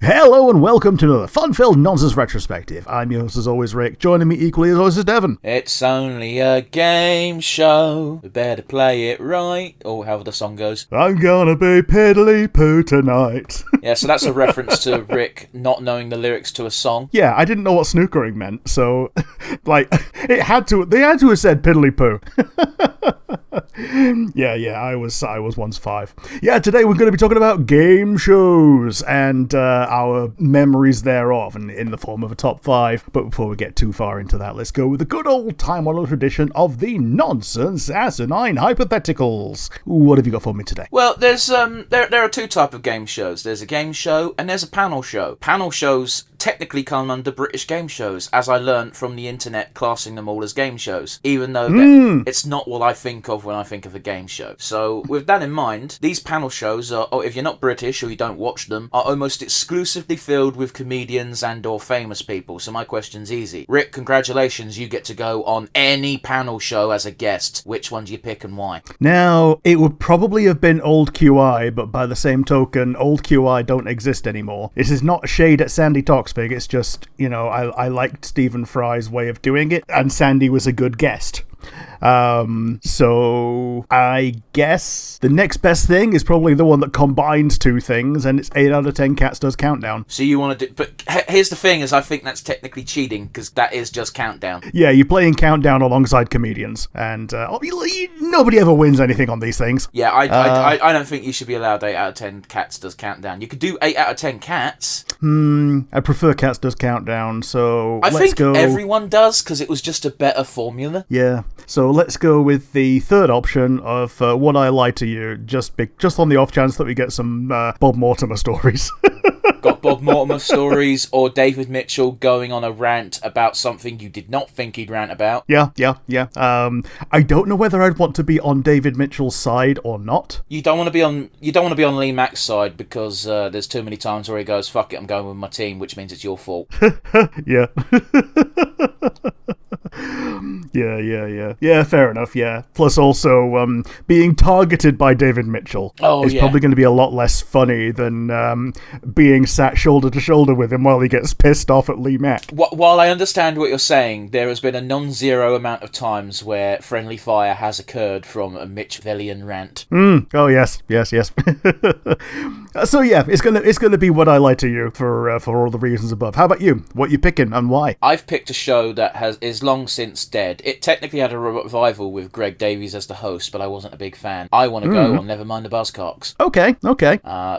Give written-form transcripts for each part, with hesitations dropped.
Hello and welcome to another fun-filled nonsense retrospective. I'm your host as always, Rick. Joining me equally as always is Devon. It's only a game show. We better play it right. Or however the song goes. I'm gonna be piddly-poo tonight. Yeah, so that's a reference to Rick not knowing the lyrics to a song. Yeah, I didn't know what snookering meant, so they had to have said piddly-poo. Yeah, I was once 5. Yeah, today we're going to be talking about game shows and our memories thereof, and in the form of a top 5. But before we get too far into that, let's go with the good old time-honored tradition of the nonsense asinine hypotheticals. What have you got for me today? Well, there's there are two types of game shows. There's a game show and there's a panel show. Panel shows technically come under British game shows, as I learnt from the internet classing them all as game shows, even though it's not what I think of when I think of a game show. So with that in mind, these panel shows are, if you're not British or you don't watch them, are almost exclusively filled with comedians and or famous people. So my question's easy. Rick, congratulations, you get to go on any panel show as a guest. Which one do you pick and why? Now, it would probably have been Old QI, but by the same token, Old QI don't exist anymore. This is not a shade at Sandy Toxvig, it's just, I liked Stephen Fry's way of doing it, and Sandy was a good guest. So I guess the next best thing is probably the one that combines two things, and it's 8 out of 10 Cats Does Countdown. So you want to do, but here's the thing, is I think that's technically cheating, because that is just Countdown. Yeah, you're playing Countdown alongside comedians, and nobody ever wins anything on these things. Yeah, I don't think you should be allowed 8 out of 10 Cats Does Countdown. You could do 8 out of 10 Cats. I prefer Cats Does Countdown, so I let's think go. Everyone does, because it was just a better formula. Yeah, so let's go with the third option of What I Lie to You, just on the off chance that we get some Bob Mortimer stories. Got Bob Mortimer stories, or David Mitchell going on a rant about something you did not think he'd rant about. Yeah. I don't know whether I'd want to be on David Mitchell's side or not. You don't want to be on Lee Mack's side, because there's too many times where he goes, "Fuck it, I'm going with my team," which means it's your fault. Yeah. Yeah, fair enough, yeah. Plus also, being targeted by David Mitchell is probably going to be a lot less funny than being sat shoulder to shoulder with him while he gets pissed off at Lee Mack. While I understand what you're saying, there has been a non-zero amount of times where friendly fire has occurred from a Mitch-Villian rant. Oh, yes. So yeah, it's gonna be What I Lie to You for all the reasons above. How about you? What you picking and why? I've picked a show that is long since dead. It technically had a revival with Greg Davies as the host, but I wasn't a big fan. I want to go on Nevermind the Buzzcocks. Okay.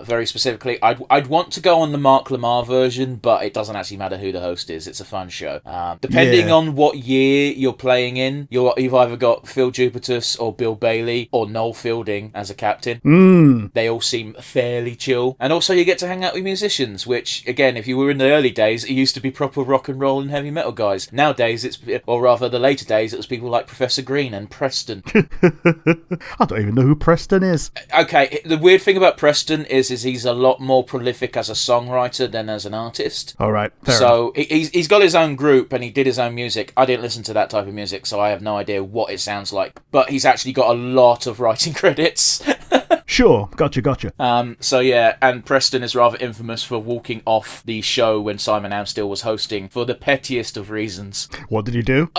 Very specifically, I'd want to go on the Mark Lamar version, but it doesn't actually matter who the host is. It's a fun show. Depending on what year you're playing in, you've either got Phil Jupitus or Bill Bailey or Noel Fielding as a captain. They all seem fairly chill. And also you get to hang out with musicians, which, again, if you were in the early days, it used to be proper rock and roll and heavy metal guys. Nowadays, or rather the later days, it was people like Professor Green and Preston. I don't even know who Preston is. Okay, the weird thing about Preston is he's a lot more prolific as a songwriter than as an artist. All right, so he's got his own group and he did his own music. I didn't listen to that type of music, so I have no idea what it sounds like. But he's actually got a lot of writing credits. Sure, gotcha. So yeah, and Preston is rather infamous for walking off the show when Simon Amstell was hosting for the pettiest of reasons. What did he do?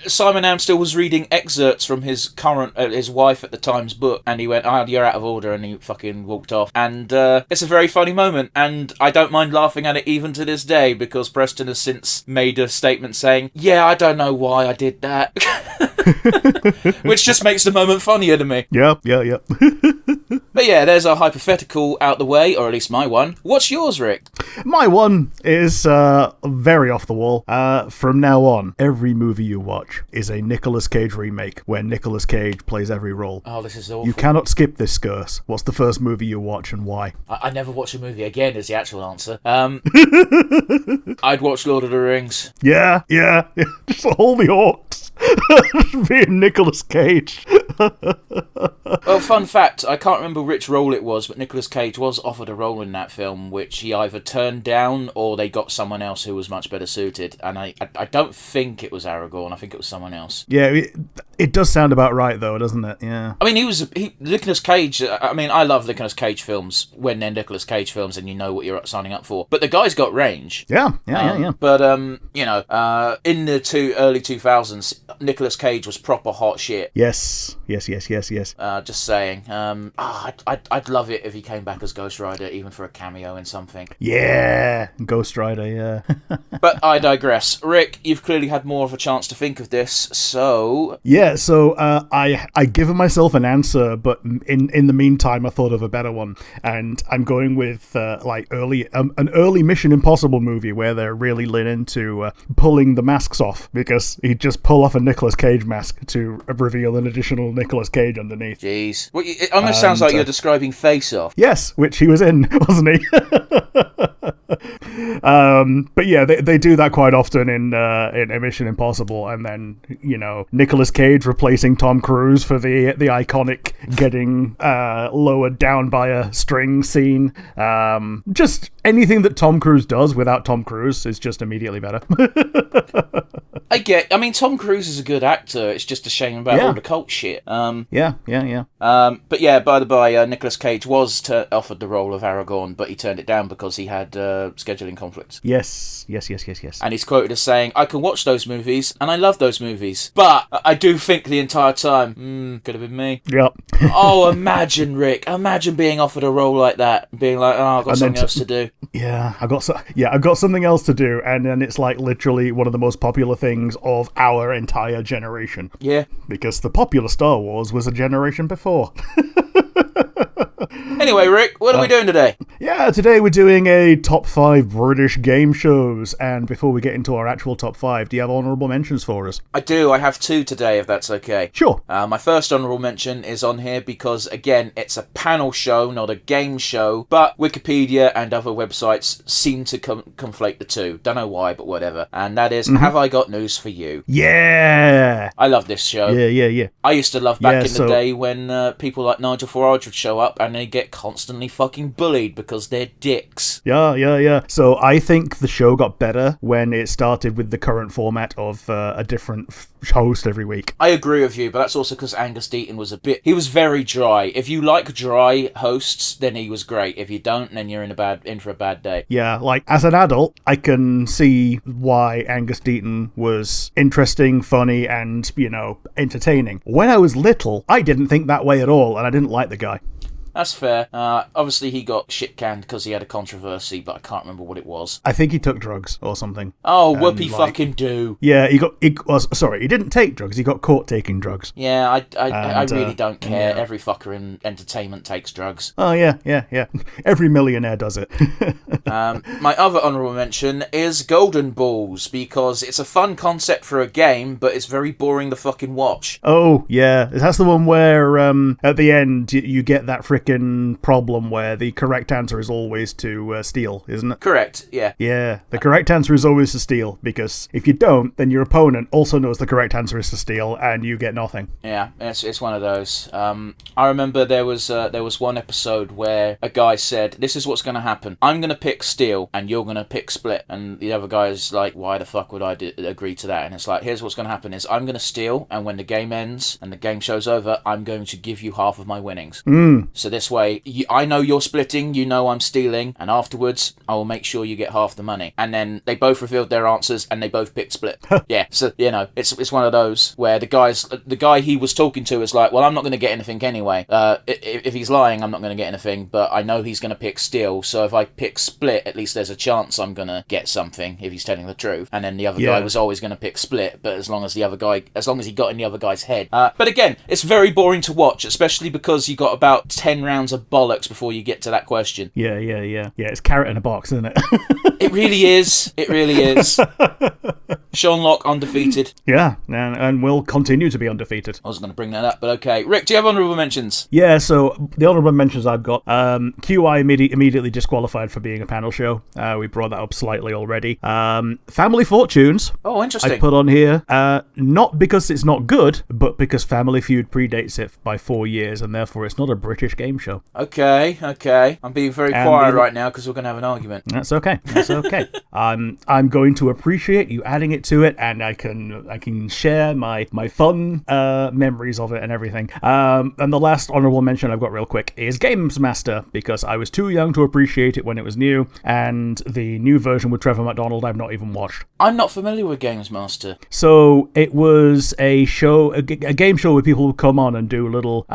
Simon Amstell was reading excerpts from his his wife at the time's book, and he went, "You're out of order," and he fucking walked off. And it's a very funny moment, and I don't mind laughing at it even to this day, because Preston has since made a statement saying, "Yeah, I don't know why I did that," which just makes the moment funnier to me. Yeah. But yeah, there's our hypothetical out the way, or at least my one. What's yours, Rick? My one is very off the wall. From now on, every movie you watch is a Nicolas Cage remake where Nicolas Cage plays every role. Oh, this is awful. You cannot skip this, Skurs. What's the first movie you watch and why? I never watch a movie again, is the actual answer. I'd watch Lord of the Rings. Yeah. Just all the orcs being Nicolas Cage. Well, fun fact, I can't remember which role it was, but Nicolas Cage was offered a role in that film, which he either turned down or they got someone else who was much better suited. And I don't think it was Aragorn, I think it was someone else. Yeah, it does sound about right, though, doesn't it? Yeah. I mean, Nicolas Cage, I mean, I love Nicolas Cage films when they're Nicolas Cage films and you know what you're signing up for. But the guy's got range. Yeah. But, you know, in the early 2000s, Nicolas Cage was proper hot shit. Yes. Just saying. I'd love it if he came back as Ghost Rider, even for a cameo in something. Yeah, Ghost Rider, yeah. But I digress. Rick, you've clearly had more of a chance to think of this, so... Yeah, so I given myself an answer, but in the meantime I thought of a better one, and I'm going with an early Mission Impossible movie where they're really leaning into pulling the masks off, because he'd just pull off a Nicolas Cage mask to reveal an additional Nicolas Cage underneath. Jeez. Well, it almost sounds like you're describing Face Off. Yes, which he was in, wasn't he? But yeah, they do that quite often in Mission Impossible, and then, you know, Nicolas Cage replacing Tom Cruise for the iconic getting lowered down by a string scene. Just anything that Tom Cruise does without Tom Cruise is just immediately better. I mean, Tom Cruise is a good actor. It's just a shame about all the cult shit. Yeah. But yeah, by the by, Nicolas Cage was offered the role of Aragorn, but he turned it down because he had scheduling conflicts. Yes. And he's quoted as saying, "I can watch those movies, and I love those movies, but I do think the entire time, could have been me." Yep. Oh, imagine, Rick. Imagine being offered a role like that, being like, "Oh, I've got something else to do." Yeah, I've got something else to do, and then it's like literally one of the most popular things of our entire generation. Yeah. Because the popular Star Wars was a generation before. Anyway, Rick, what are we doing today? Yeah, today we're doing a top 5 British game shows, and before we get into our actual top 5, do you have honourable mentions for us? I do. I have 2 today, if that's okay. Sure. My first honourable mention is on here because, again, it's a panel show, not a game show, but Wikipedia and other websites seem to conflate the two. Don't know why, but whatever. And that is, Have I Got News for You? Yeah! I love this show. Yeah. I used to love back in the day when people like Nigel Farage would show up and they get constantly fucking bullied because they're dicks. Yeah. So I think the show got better when it started with the current format of a different host every week. I agree with you, but that's also because Angus Deaton was he was very dry. If you like dry hosts, then he was great. If you don't, then you're in for a bad day. Yeah, like as an adult, I can see why Angus Deaton was interesting, funny, and, you know, entertaining. When I was little, I didn't think that way at all, and I didn't like the guy. That's fair. Obviously, he got shit canned because he had a controversy, but I can't remember what it was. I think he took drugs or something. Oh, whoopee fucking do. Yeah, he didn't take drugs. He got caught taking drugs. Yeah, I really don't care. Yeah. Every fucker in entertainment takes drugs. Oh, yeah. Every millionaire does it. My other honourable mention is Golden Balls, because it's a fun concept for a game, but it's very boring to fucking watch. Oh, yeah. That's the one where at the end you get that frickin' problem where the correct answer is always to steal, isn't it? Correct, yeah. Yeah, the correct answer is always to steal, because if you don't, then your opponent also knows the correct answer is to steal, and you get nothing. Yeah, it's one of those. I remember there was one episode where a guy said, "This is what's going to happen. I'm going to pick steal, and you're going to pick split." And the other guy's like, "Why the fuck would I agree to that?" And it's like, here's what's going to happen is I'm going to steal, and when the game ends and the game show's over, I'm going to give you half of my winnings. So this way, I know you're splitting, you know I'm stealing, and afterwards, I will make sure you get half the money. And then they both revealed their answers, and they both picked split. Yeah, so, you know, it's one of those where the guy he was talking to is like, well, I'm not going to get anything anyway. If he's lying, I'm not going to get anything, but I know he's going to pick steal, so if I pick split, at least there's a chance I'm going to get something if he's telling the truth. And then the other guy was always going to pick split, but as long as he got in the other guy's head. But again, it's very boring to watch, especially because you got about 10 10 rounds of bollocks before you get to that question. Yeah. Yeah, it's carrot in a box, isn't it? It really is. It really is. Sean Locke undefeated. Yeah, and will continue to be undefeated. I was going to bring that up, but okay. Rick, do you have honourable mentions? Yeah, so the honourable mentions I've got, QI immediately disqualified for being a panel show. We brought that up slightly already. Family Fortunes. Oh, interesting. I put on here, not because it's not good, but because Family Feud predates it by 4 years, and therefore it's not a British game show. Okay. I'm being very quiet right now because we're going to have an argument. That's okay. I'm going to appreciate you adding it to it, and I can share my fun memories of it and everything. And the last honourable mention I've got real quick is Games Master, because I was too young to appreciate it when it was new, and the new version with Trevor McDonald I've not even watched. I'm not familiar with Games Master. So it was a show, a game show where people would come on and do little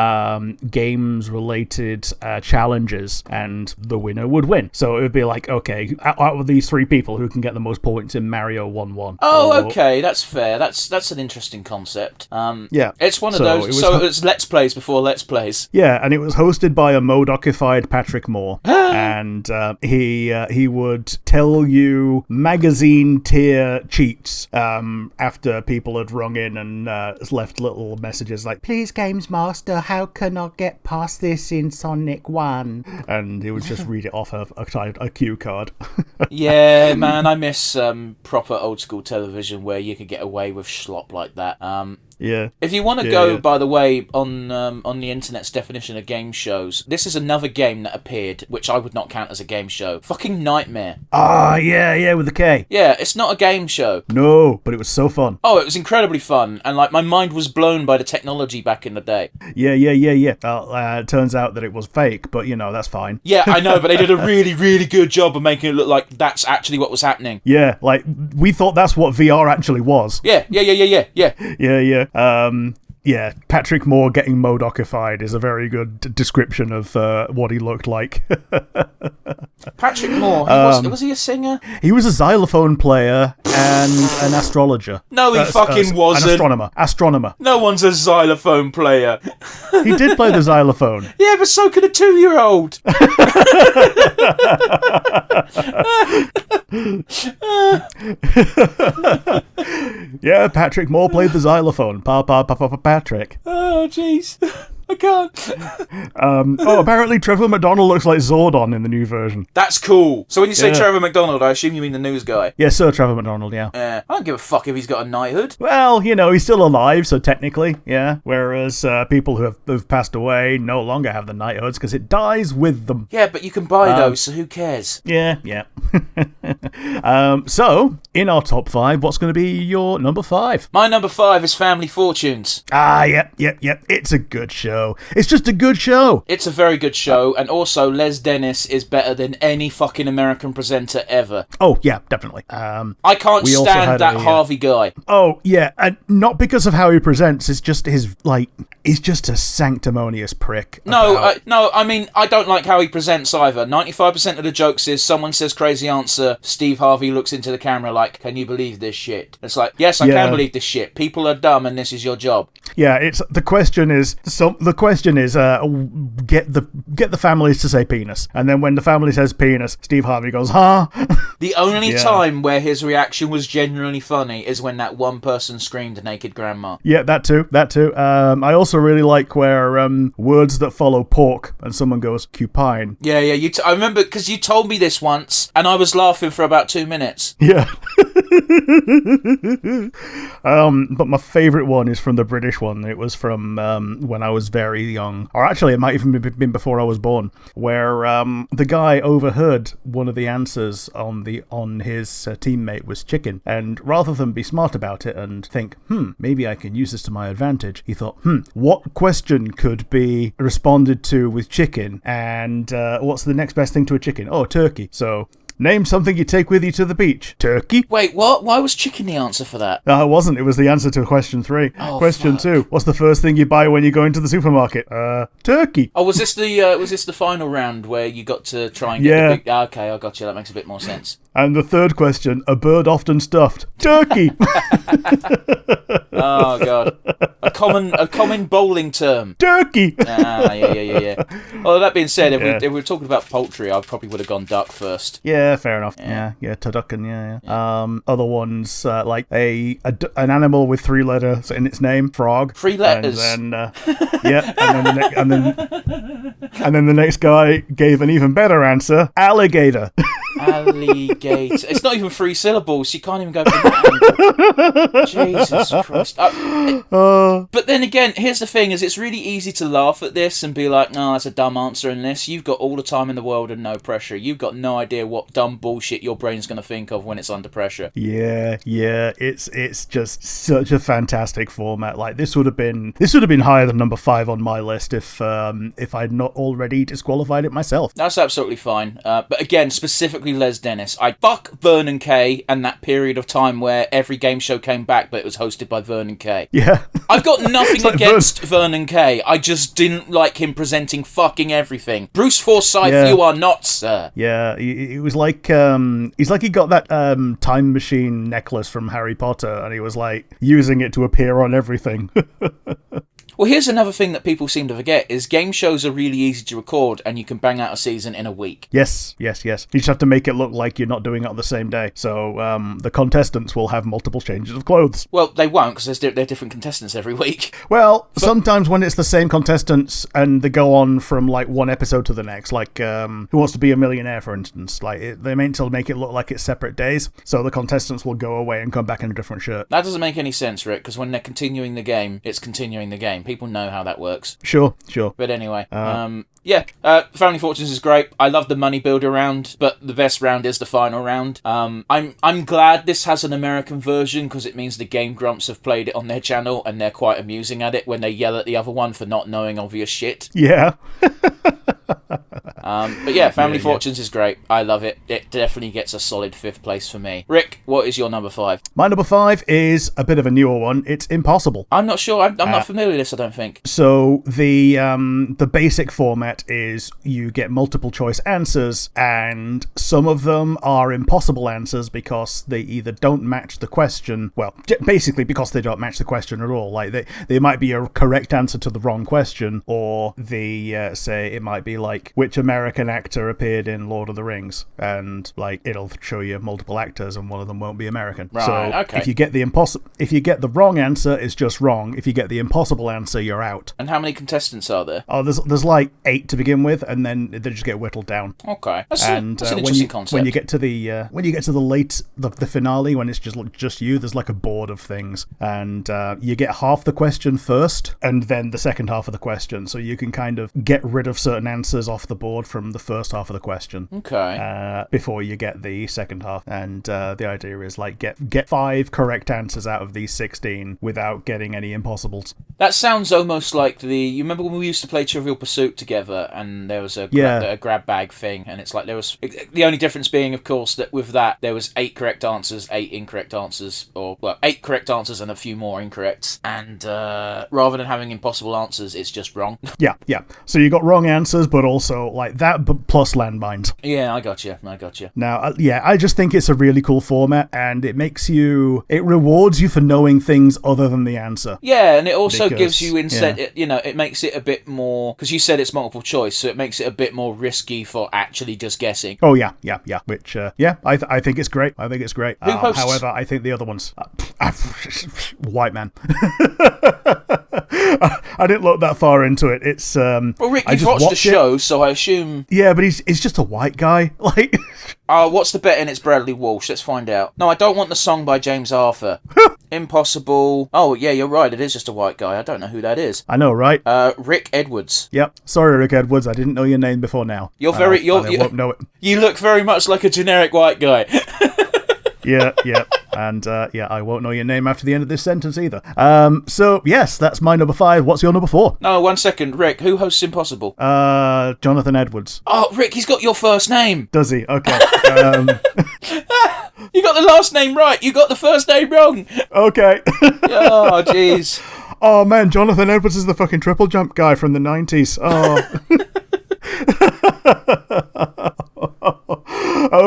games-related challenges, and the winner would win. So it would be like, okay, out of these 3 people, who can get the most points in Mario 1-1? Oh, okay, that's fair. That's an interesting concept. Yeah. It's one of those. So it's Let's Plays before Let's Plays. Yeah, and it was hosted by a Modoc-ified Patrick Moore. And he would tell you magazine tier cheats after people had rung in and left little messages like, please, Games Master, how can I get past this in Sonic 1? And he would just read it off a cue card. Yeah, man, I miss proper old school television where you could get away with schlop like that. Yeah. If you want to go, by the way, on the internet's definition of game shows, this is another game that appeared, which I would not count as a game show. Fucking Nightmare. Ah, yeah, with a K. Yeah, it's not a game show. No, but it was so fun. Oh, it was incredibly fun, and like my mind was blown by the technology back in the day. Yeah. Well, it turns out that it was fake, but that's fine. Yeah, I know, but they did a really, really good job of making it look like that's actually what was happening. Yeah, like we thought that's what VR actually was. Yeah. Yeah, Patrick Moore getting Modoc-ified is a very good description of what he looked like. Patrick Moore, was he a singer? He was a xylophone player and an astrologer. No, he fucking wasn't. An astronomer. No one's a xylophone player. He did play the xylophone. Yeah, but so could a 2-year-old. Yeah, Patrick Moore played the xylophone. Patrick. Oh, jeez. I can't. Apparently Trevor McDonald looks like Zordon in the new version. That's cool. So when you say Trevor McDonald, I assume you mean the news guy. Yeah, Sir Trevor McDonald, yeah. I don't give a fuck if he's got a knighthood. Well, he's still alive, so technically, yeah. Whereas people who have passed away no longer have the knighthoods because it dies with them. Yeah, but you can buy those, so who cares? Yeah. So, in our top 5, what's going to be your number 5? My number 5 is Family Fortunes. Yep. It's a good show. It's just a good show. It's a very good show, and also Les Dennis is better than any fucking American presenter ever. Oh, yeah, definitely. I can't stand that Harvey guy. Oh, yeah, and not because of how he presents, it's just he's just a sanctimonious prick. I mean, I don't like how he presents either. 95% of the jokes is someone says crazy answer, Steve Harvey looks into the camera like, can you believe this shit? It's like, yes, I can believe this shit. People are dumb and this is your job. Yeah, the question is get the families to say penis, and then when the family says penis, Steve Harvey goes, huh? The only time where his reaction was genuinely funny is when that one person screamed naked grandma. Yeah, that too. I also really like where words that follow pork and someone goes cupine. Yeah. I remember because you told me this once and I was laughing for about 2 minutes. Yeah. But my favourite one is from the British one. It was from when I was very young, or actually it might even have been before I was born, where the guy overheard one of the answers on his teammate was chicken, and rather than be smart about it and think, maybe I can use this to my advantage, he thought, what question could be responded to with chicken, and what's the next best thing to a chicken? Oh, turkey. So name something you take with you to the beach. Turkey. Wait, what? Why was chicken the answer for that? No, it wasn't. It was the answer to question 3. Oh, question fuck. 2. What's the first thing you buy when you go into the supermarket? Turkey. Oh, was this the final round where you got to try and get the big... Okay, I got you. That makes a bit more sense. And the third question, a bird often stuffed. Turkey. Oh god, a common bowling term. Turkey. Yeah. Well, that being said, if we were talking about poultry, I probably would have gone duck first. Yeah, fair enough. Yeah, turducken. Yeah. Other ones like an animal with 3 letters in its name, frog. 3 letters. And then and then the next guy gave an even better answer, alligator. Alligator. It's not even 3 syllables. You can't even go for that. Jesus Christ. But then again, here's the thing: is it's really easy to laugh at this and be like, "No, that's a dumb answer." In this, you've got all the time in the world and no pressure. You've got no idea what dumb bullshit your brain's going to think of when it's under pressure. Yeah. It's just such a fantastic format. Like this would have been higher than number 5 on my list if I'd not already disqualified it myself. That's absolutely fine. But again, specifically Les Dennis, I fuck Vernon Kay and that period of time where every game show came back, but it was hosted by Vernon Kay. Yeah. I've got nothing against Vernon Kay. I just didn't like him presenting fucking everything. Bruce Forsyth, you are not, sir. Yeah, it was like he's like he got that time machine necklace from Harry Potter, and he was like using it to appear on everything. Well, here's another thing that people seem to forget, is game shows are really easy to record and you can bang out a season in a week. Yes. You just have to make it look like you're not doing it on the same day. So the contestants will have multiple changes of clothes. Well, they won't, because they're different contestants every week. Well, sometimes when it's the same contestants and they go on from like one episode to the next, like Who Wants to Be a Millionaire, for instance, like they meant to make it look like it's separate days. So the contestants will go away and come back in a different shirt. That doesn't make any sense, Rick, because when they're continuing the game, it's continuing the game. People know how that works. Sure. But anyway, Family Fortunes is great. I love the money builder round, but the best round is the final round. I'm glad this has an American version, because it means the Game Grumps have played it on their channel and they're quite amusing at it when they yell at the other one for not knowing obvious shit. Yeah. But yeah, Family Fortunes is great. I love it. It definitely gets a solid 5th place for me. Rick, what is your number 5? My number 5 is a bit of a newer one. It's Impossible. I'm not sure. I'm not familiar with this, I don't think. So the basic format is you get multiple choice answers, and some of them are impossible answers because they either don't match the question. Well, basically because they don't match the question at all. Like they might be a correct answer to the wrong question, or say it might be like, which American actor appeared in Lord of the Rings, and like it'll show you multiple actors and one of them won't be American. Right, so okay. if you get the wrong answer, it's just wrong. If you get the impossible answer, you're out. And how many contestants are there? Oh, there's like 8 to begin with, and then they just get whittled down. Okay, that's an interesting concept. When you get to the finale, when it's just you, there's like a board of things, and you get half the question first, and then the second half of the question, so you can kind of get rid of certain answers off the board from the first half of the question. Okay. Before you get the second half, and the idea is like get 5 correct answers out of these 16 without getting any impossibles. That sounds almost like you remember when we used to play Trivial Pursuit together, and there was a grab bag thing, and it's like the only difference being, of course, that with that there was 8 correct answers, 8 incorrect answers, 8 correct answers and a few more incorrect, and rather than having impossible answers, it's just wrong. Yeah. So you got wrong answers, but also like that, but plus landmines. Yeah, I got you. Now, I just think it's a really cool format, and it rewards you for knowing things other than the answer. Yeah, and it also gives you instead, it makes it a bit more, because you said it's multiple choice, so it makes it a bit more risky for actually just guessing. Oh yeah. Which I think it's great. However, I think the other ones, white man. I didn't look that far into it. It's well, Rick, you've watched the show, so I assume. Yeah, but he's just a white guy. Like, what's the bet in it's Bradley Walsh? Let's find out. No, I don't want the song by James Arthur. Impossible. Oh yeah, you're right. It is just a white guy. I don't know who that is. I know, right? Rick Edwards. Yep. Sorry, Rick Edwards. I didn't know your name before now. You won't know it. You look very much like a generic white guy. Yeah. And I won't know your name after the end of this sentence either. So yes, that's my number 5. What's your number 4? No, 1 second, Rick. Who hosts Impossible? Jonathan Edwards. Oh, Rick, he's got your first name. Does he? Okay. You got the last name right. You got the first name wrong. Okay. Oh, jeez. Oh man, Jonathan Edwards is the fucking triple jump guy from the 90s. Oh.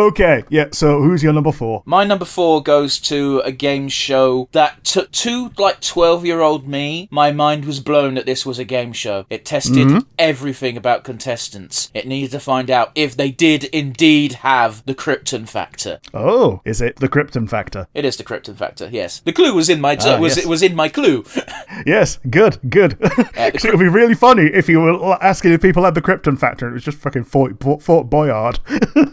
Okay, yeah, so who's your number 4? My number 4 goes to a game show that to 12-year-old me, my mind was blown that this was a game show. It tested everything about contestants. It needed to find out if they did indeed have the Krypton factor. Oh, is it the Krypton factor? It is the Krypton factor, yes. The clue was in my yes. It was in my clue. Yes, good. It would be really funny if you were asking if people had the Krypton factor and it was just fucking Fort Boyard.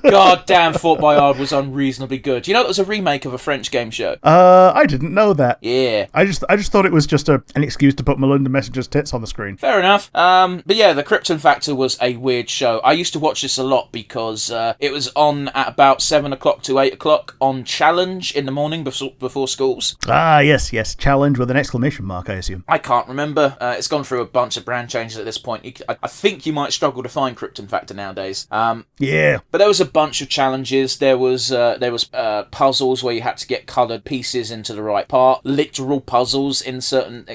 God damn, Fort Boyard was unreasonably good. You know, it was a remake of a French game show. I didn't know that. Yeah. I just thought it was just an excuse to put Melinda Messenger's tits on the screen. Fair enough. But yeah, the Krypton Factor was a weird show. I used to watch this a lot because it was on at about 7 o'clock to 8 o'clock on Challenge in the morning before schools. Ah, yes. Challenge with an exclamation mark, I assume. I can't remember. It's gone through a bunch of brand changes at this point. I think you might struggle to find Krypton Factor nowadays. Yeah. But there was a bunch of challenges. There was puzzles where you had to get coloured pieces into the right part, literal puzzles in certain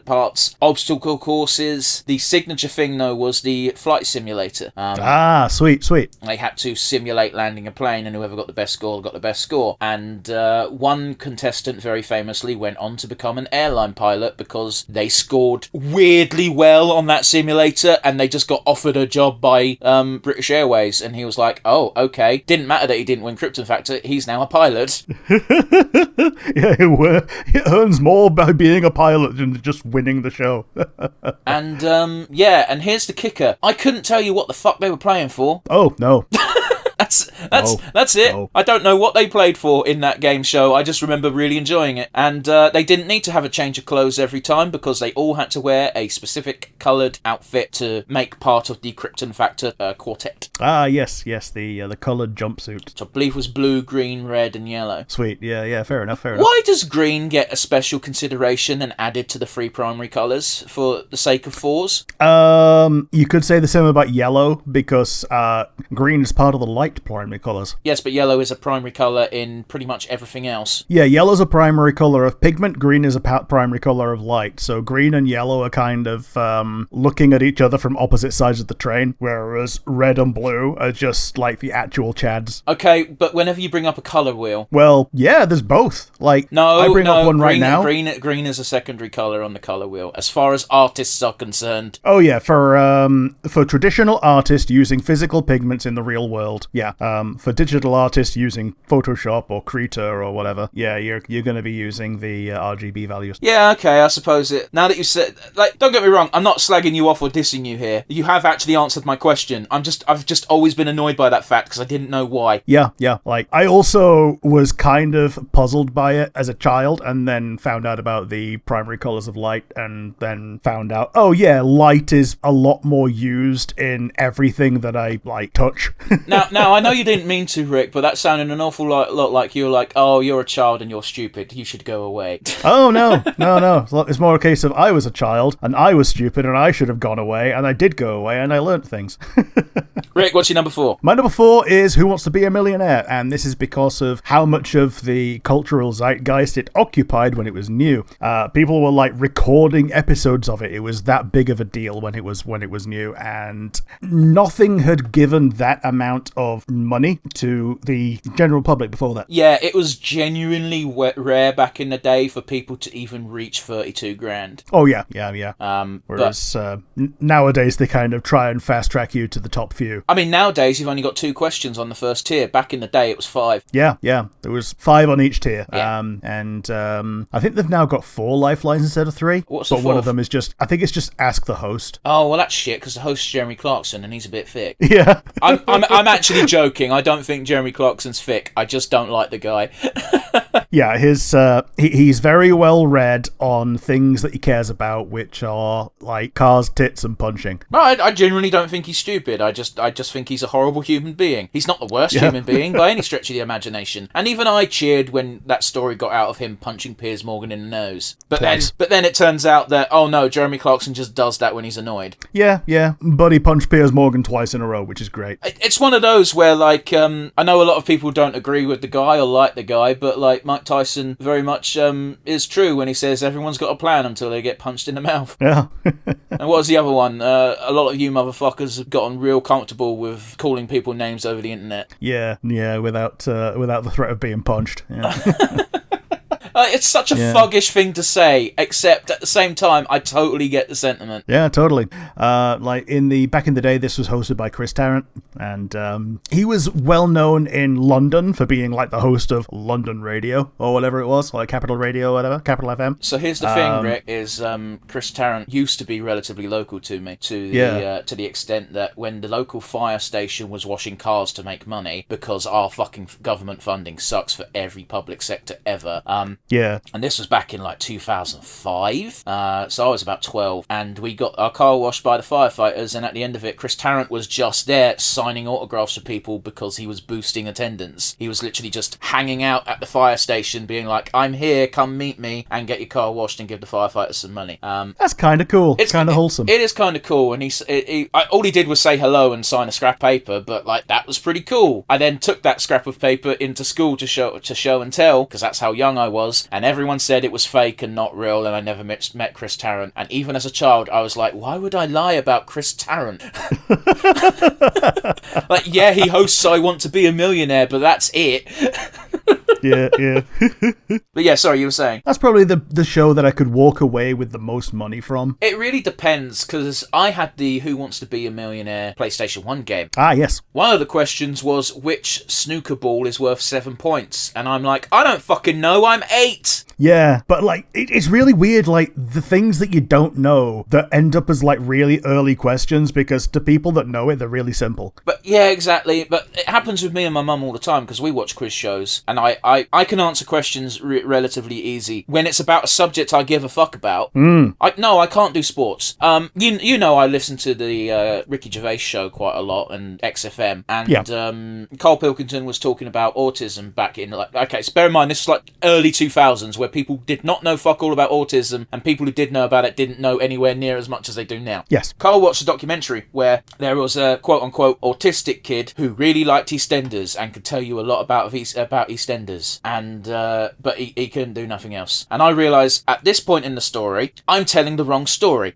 parts, obstacle courses. The signature thing, though, was the flight simulator. Sweet. They had to simulate landing a plane, and whoever got the best score got the best score. And one contestant very famously went on to become an airline pilot because they scored weirdly well on that simulator, and they just got offered a job by British Airways, and he was like, oh, okay. Didn't matter that he didn't win Krypton Factor, he's now a pilot. Yeah, it earns more by being a pilot than just winning the show. And and here's the kicker. I couldn't tell you what the fuck they were playing for. Oh, no. That's it. No. I don't know what they played for in that game show. I just remember really enjoying it. And they didn't need to have a change of clothes every time because they all had to wear a specific coloured outfit to make part of the Krypton Factor quartet. Ah, yes, the coloured jumpsuit. Which I believe was blue, green, red and yellow. Sweet, yeah, fair enough. Why does green get a special consideration and added to the 3 primary colours for the sake of 4s? You could say the same about yellow because green is part of the light primary colours. Yes, but yellow is a primary colour in pretty much everything else. Yeah, yellow's a primary colour of pigment, green is a primary colour of light. So green and yellow are kind of looking at each other from opposite sides of the train, whereas red and blue are just like the actual chads. Okay, but whenever you bring up a colour wheel... Well, yeah, there's both. Like, I bring up one right now. Green is a secondary colour on the colour wheel, as far as artists are concerned. Oh yeah, for traditional artists using physical pigments in the real world, yeah. For digital artists using Photoshop or Krita or whatever, yeah, you're going to be using the RGB values. Yeah, okay, I suppose it. Now that you said, like, don't get me wrong, I'm not slagging you off or dissing you here. You have actually answered my question. I've just always been annoyed by that fact because I didn't know why. Yeah. Like, I also was kind of puzzled by it as a child, and then found out about the primary colors of light, and then found out, oh yeah, light is a lot more used in everything that I like touch. Now I know you didn't mean to, Rick, but that sounded an awful lot like you were like, oh, you're a child and you're stupid. You should go away. Oh, no. It's more a case of I was a child and I was stupid and I should have gone away, and I did go away and I learnt things. Rick, what's your number 4? My number 4 is Who Wants to Be a Millionaire? And this is because of how much of the cultural zeitgeist it occupied when it was new. People were like recording episodes of it. It was that big of a deal when it was new, and nothing had given that amount of money to the general public before that. Yeah, it was genuinely rare back in the day for people to even reach 32 grand. Oh, yeah. Whereas nowadays they kind of try and fast track you to the top few. I mean, nowadays you've only got 2 questions on the first tier. Back in the day it was 5. Yeah. There was 5 on each tier. Yeah. I think they've now got 4 lifelines instead of 3. What's the 4th? One of them is I think it's just ask the host. Oh, well, that's shit, because the host's Jeremy Clarkson and he's a bit thick. Yeah. I'm actually joking. I don't think Jeremy Clarkson's thick. I just don't like the guy. Yeah, he's very well read on things that he cares about, which are like cars, tits, and punching. No, I genuinely don't think he's stupid. I just think he's a horrible human being. He's not the worst human being by any stretch of the imagination. And even I cheered when that story got out of him punching Piers Morgan in the nose. But then it turns out that, oh no, Jeremy Clarkson just does that when he's annoyed. Yeah. But he punched Piers Morgan twice in a row, which is great. It's one of those where, like, I know a lot of people don't agree with the guy or like the guy, but like Mike Tyson very much is true when he says everyone's got a plan until they get punched in the mouth. Yeah. And what was the other one? A lot of you motherfuckers have gotten real comfortable with calling people names over the internet. Yeah, without the threat of being punched. Yeah. It's such a thuggish thing to say, except at the same time, I totally get the sentiment. Yeah, totally. Like back in the day, this was hosted by Chris Tarrant, and he was well known in London for being like the host of London Radio or whatever it was, like Capital Radio or whatever, Capital FM. So here's the thing, Rick, is Chris Tarrant used to be relatively local to me, to the extent that when the local fire station was washing cars to make money, because our fucking government funding sucks for every public sector ever. And this was back in like 2005. So I was about 12, and we got our car washed by the firefighters, and at the end of it, Chris Tarrant was just there signing autographs for people because he was boosting attendance. He was literally just hanging out at the fire station being like, I'm here, come meet me and get your car washed and give the firefighters some money. That's kind of cool. It's kind of wholesome. It is kind of cool, and all he did was say hello and sign a scrap of paper, but like that was pretty cool. I then took that scrap of paper into school to show and tell, because that's how young I was, and everyone said it was fake and not real, and I never met Chris Tarrant. And even as a child, I was like, why would I lie about Chris Tarrant? Like, yeah, he hosts I Want to Be a Millionaire, but that's it. Yeah. But yeah, sorry, you were saying? That's probably the show that I could walk away with the most money from. It really depends, because I had the Who Wants to Be a Millionaire PlayStation 1 game. Ah, yes. One of the questions was, which snooker ball is worth 7 points? And I'm like, I don't fucking know, I'm 8! Yeah, but like, it's really weird, like, the things that you don't know that end up as like really early questions, because to people that know it, they're really simple. But yeah, exactly. But it happens with me and my mum all the time, because we watch quiz shows, and I can answer questions relatively easy when it's about a subject I give a fuck about. I can't do sports. You know, I listen to the Ricky Gervais show quite a lot, and XFM, and Carl Pilkington was talking about autism back in like, okay, so bear in mind this is like early 2000s, where people did not know fuck all about autism, and people who did know about it didn't know anywhere near as much as they do now. Yes. Carl watched a documentary where there was a quote-unquote autistic kid who really liked EastEnders and could tell you a lot about EastEnders, and but he couldn't do nothing else. And I realised at this point in the story, I'm telling the wrong story.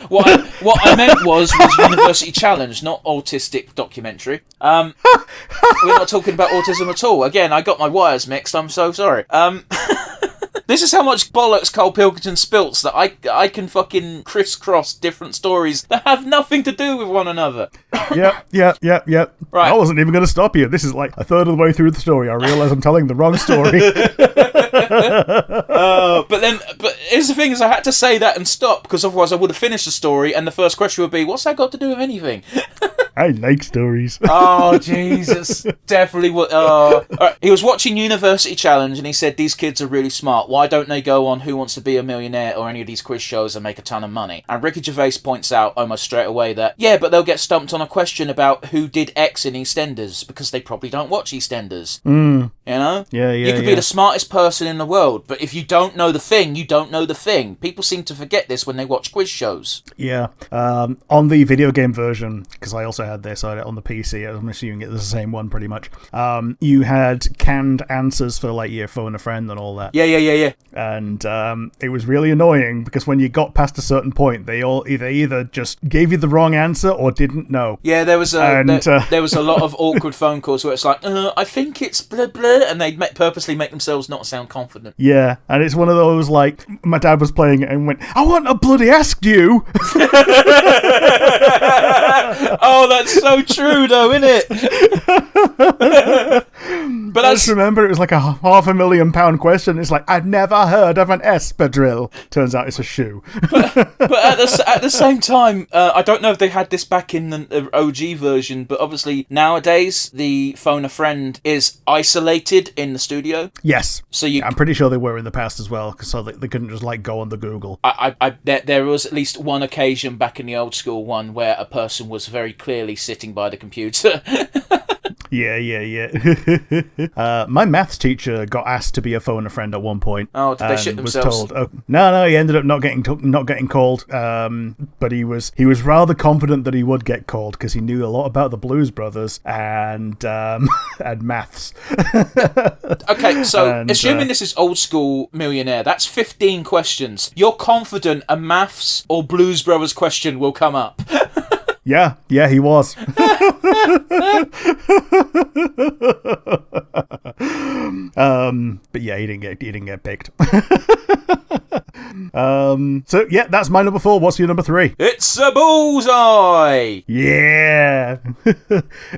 What I meant was University Challenge, not autistic documentary. We're not talking about autism at all. Again, I got my wires mixed. I'm so sorry. This is how much bollocks Carl Pilkington spilts that I can fucking crisscross different stories that have nothing to do with one another. Yep. Right. I wasn't even going to stop you. This is like a third of the way through the story. I realise I'm telling the wrong story. But here's the thing: is I had to say that and stop, because otherwise I would have finished the story, and the first question would be, "What's that got to do with anything?" I like stories. Oh, Jesus. Definitely would. Right. He was watching University Challenge, and he said, these kids are really smart. Why don't they go on Who Wants to Be a Millionaire or any of these quiz shows and make a ton of money? And Ricky Gervais points out almost straight away that, yeah, but they'll get stumped on a question about who did X in EastEnders, because they probably don't watch EastEnders. You know? Yeah. You could be the smartest person in the world, but if you don't know the thing, you don't know the thing. People seem to forget this when they watch quiz shows. Yeah. On the video game version, because I also had this on the PC, I'm assuming it was the same one pretty much. You had canned answers for like your phone a friend and all that. Yeah. And it was really annoying because when you got past a certain point, they all either just gave you the wrong answer or didn't know. Yeah, there was a lot of awkward phone calls where it's like, I think it's blah blah, and they purposely make themselves not sound confident. Yeah, and it's one of those like my dad was playing it and went, "I want to bloody ask you." Oh, that's so true, though, isn't it? But I just remember it was like a £500,000 question. It's like, I'd never heard of an espadrille. Turns out it's a shoe. but at the same time, I don't know if they had this back in the OG version, but obviously nowadays the phone a friend is isolated in the studio. Yes. So I'm pretty sure they were in the past as well, so they couldn't just like go on the Google. There was at least one occasion back in the old school one where a person was very clearly sitting by the computer. Yeah. My maths teacher got asked to be a phone a friend at one point. Oh, did they shit themselves? Was told, no, he ended up not getting called. But he was rather confident that he would get called because he knew a lot about the Blues Brothers and and maths. Okay, so assuming this is old school Millionaire, that's 15 questions. You're confident a maths or Blues Brothers question will come up. Yeah, he was. But yeah, he didn't get picked. So yeah, that's my number 4. What's your number 3? It's a bullseye. Yeah.